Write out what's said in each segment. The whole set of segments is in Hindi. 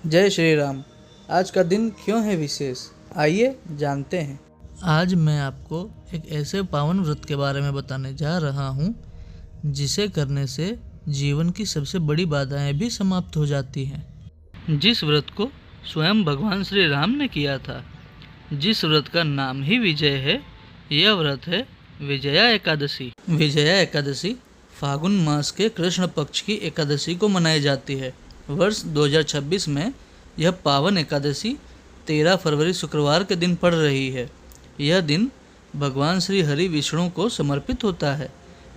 जय श्री राम। आज का दिन क्यों है विशेष, आइए जानते हैं। आज मैं आपको एक ऐसे पावन व्रत के बारे में बताने जा रहा हूँ जिसे करने से जीवन की सबसे बड़ी बाधाएं भी समाप्त हो जाती हैं। जिस व्रत को स्वयं भगवान श्री राम ने किया था, जिस व्रत का नाम ही विजय है, यह व्रत है विजया एकादशी। विजया एकादशी फागुन मास के कृष्ण पक्ष की एकादशी को मनाई जाती है। वर्ष 2026 में यह पावन एकादशी 13 फरवरी शुक्रवार के दिन पड़ रही है। यह दिन भगवान श्री हरि विष्णु को समर्पित होता है।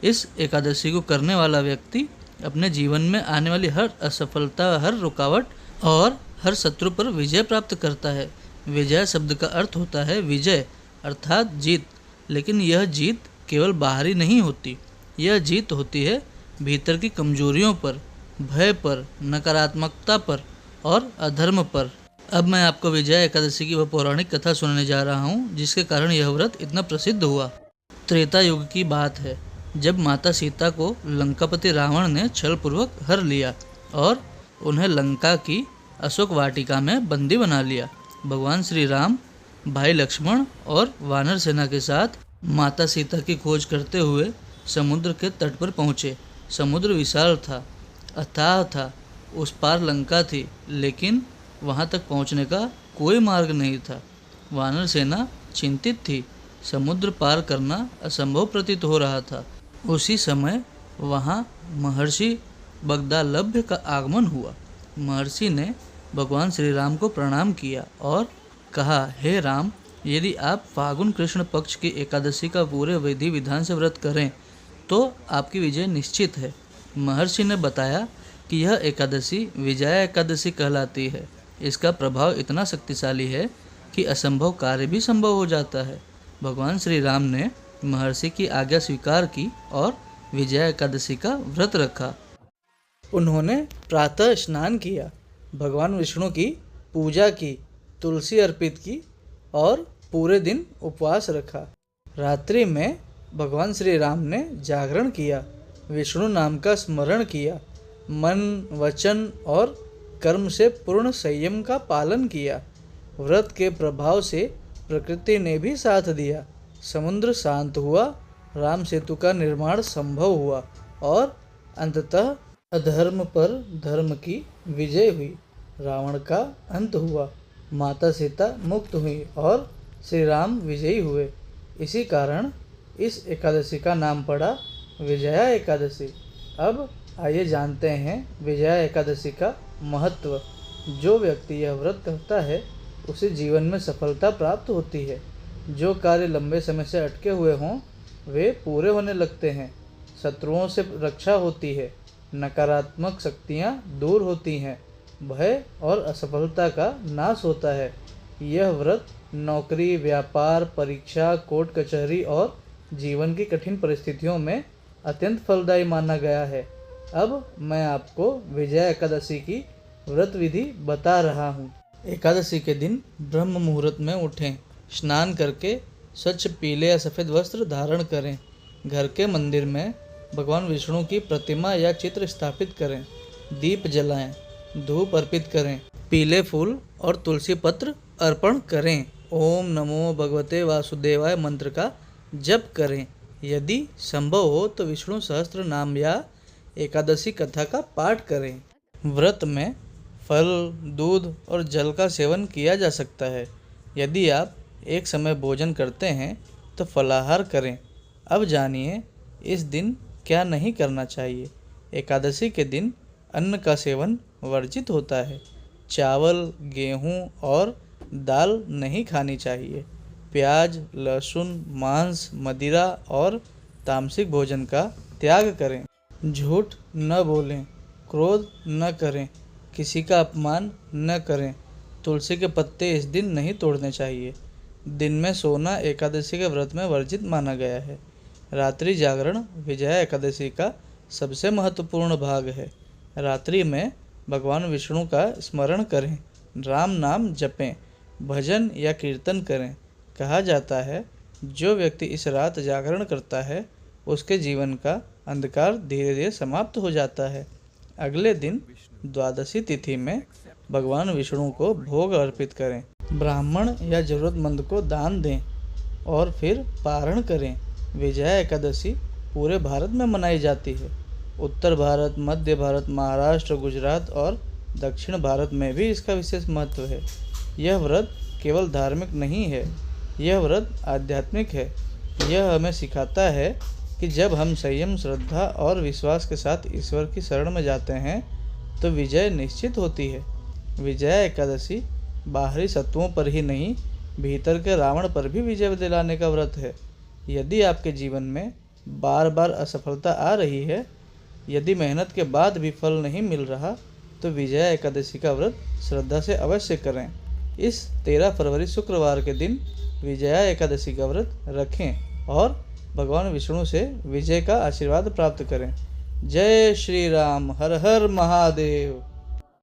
इस एकादशी को करने वाला व्यक्ति अपने जीवन में आने वाली हर असफलता, हर रुकावट और हर शत्रु पर विजय प्राप्त करता है। विजय शब्द का अर्थ होता है विजय अर्थात जीत, लेकिन यह जीत केवल बाहरी नहीं होती। यह जीत होती है भीतर की कमजोरियों पर, भय पर, नकारात्मकता पर और अधर्म पर। अब मैं आपको विजया एकादशी की वह पौराणिक कथा सुनाने जा रहा हूँ जिसके कारण यह व्रत इतना प्रसिद्ध हुआ। त्रेता युग की बात है, जब माता सीता को लंकापति रावण ने छलपूर्वक हर लिया और उन्हें लंका की अशोक वाटिका में बंदी बना लिया। भगवान श्री राम भाई लक्ष्मण और वानर सेना के साथ माता सीता की खोज करते हुए समुद्र के तट पर पहुँचे। समुद्र विशाल था, अथाह था, उस पार लंका थी, लेकिन वहां तक पहुंचने का कोई मार्ग नहीं था। वानर सेना चिंतित थी, समुद्र पार करना असंभव प्रतीत हो रहा था। उसी समय वहां महर्षि बगदालभ्य का आगमन हुआ। महर्षि ने भगवान श्री राम को प्रणाम किया और कहा, हे राम, यदि आप फागुन कृष्ण पक्ष की एकादशी का पूरे विधि विधान से व्रत करें तो आपकी विजय निश्चित है। महर्षि ने बताया कि यह एकादशी विजया एकादशी कहलाती है। इसका प्रभाव इतना शक्तिशाली है कि असंभव कार्य भी संभव हो जाता है। भगवान श्री राम ने महर्षि की आज्ञा स्वीकार की और विजया एकादशी का व्रत रखा। उन्होंने प्रातः स्नान किया, भगवान विष्णु की पूजा की, तुलसी अर्पित की और पूरे दिन उपवास रखा। रात्रि में भगवान श्री राम ने जागरण किया, विष्णु नाम का स्मरण किया, मन, वचन और कर्म से पूर्ण संयम का पालन किया। व्रत के प्रभाव से प्रकृति ने भी साथ दिया। समुद्र शांत हुआ, राम सेतु का निर्माण संभव हुआ और अंततः अधर्म पर धर्म की विजय हुई। रावण का अंत हुआ, माता सीता मुक्त हुई और श्री राम विजयी हुए। इसी कारण इस एकादशी का नाम पड़ा विजया एकादशी। अब आइए जानते हैं विजया एकादशी का महत्व। जो व्यक्ति यह व्रत करता है उसे जीवन में सफलता प्राप्त होती है। जो कार्य लंबे समय से अटके हुए हों वे पूरे होने लगते हैं। शत्रुओं से रक्षा होती है, नकारात्मक शक्तियाँ दूर होती हैं, भय और असफलता का नाश होता है। यह व्रत नौकरी, व्यापार, परीक्षा, कोर्ट कचहरी और जीवन की कठिन परिस्थितियों में अत्यंत फलदायी माना गया है। अब मैं आपको विजया एकादशी की व्रत विधि बता रहा हूँ। एकादशी के दिन ब्रह्म मुहूर्त में उठें, स्नान करके स्वच्छ पीले या सफ़ेद वस्त्र धारण करें। घर के मंदिर में भगवान विष्णु की प्रतिमा या चित्र स्थापित करें, दीप जलाएं, धूप अर्पित करें, पीले फूल और तुलसी पत्र अर्पण करें। ओम नमो भगवते वासुदेवाय मंत्र का जप करें। यदि संभव हो तो विष्णु सहस्त्र नाम या एकादशी कथा का पाठ करें। व्रत में फल, दूध और जल का सेवन किया जा सकता है। यदि आप एक समय भोजन करते हैं तो फलाहार करें। अब जानिए इस दिन क्या नहीं करना चाहिए। एकादशी के दिन अन्न का सेवन वर्जित होता है। चावल, गेहूँ और दाल नहीं खानी चाहिए। प्याज, लहसुन, मांस, मदिरा और तामसिक भोजन का त्याग करें। झूठ न बोलें, क्रोध न करें, किसी का अपमान न करें। तुलसी के पत्ते इस दिन नहीं तोड़ने चाहिए। दिन में सोना एकादशी के व्रत में वर्जित माना गया है। रात्रि जागरण विजया एकादशी का सबसे महत्वपूर्ण भाग है। रात्रि में भगवान विष्णु का स्मरण करें, राम नाम जपें, भजन या कीर्तन करें। कहा जाता है जो व्यक्ति इस रात जागरण करता है उसके जीवन का अंधकार धीरे धीरे समाप्त हो जाता है। अगले दिन द्वादशी तिथि में भगवान विष्णु को भोग अर्पित करें, ब्राह्मण या जरूरतमंद को दान दें और फिर पारण करें। विजया एकादशी पूरे भारत में मनाई जाती है। उत्तर भारत, मध्य भारत, महाराष्ट्र, गुजरात और दक्षिण भारत में भी इसका विशेष महत्व है। यह व्रत केवल धार्मिक नहीं है, यह व्रत आध्यात्मिक है। यह हमें सिखाता है कि जब हम संयम, श्रद्धा और विश्वास के साथ ईश्वर की शरण में जाते हैं तो विजय निश्चित होती है। विजया एकादशी बाहरी शत्रुओं पर ही नहीं, भीतर के रावण पर भी विजय दिलाने का व्रत है। यदि आपके जीवन में बार बार असफलता आ रही है, यदि मेहनत के बाद भी फल नहीं मिल रहा, तो विजया एकादशी का व्रत श्रद्धा से अवश्य करें। इस 13 फरवरी शुक्रवार के दिन विजया एकादशी का व्रत रखें और भगवान विष्णु से विजय का आशीर्वाद प्राप्त करें। जय श्री राम। हर हर महादेव।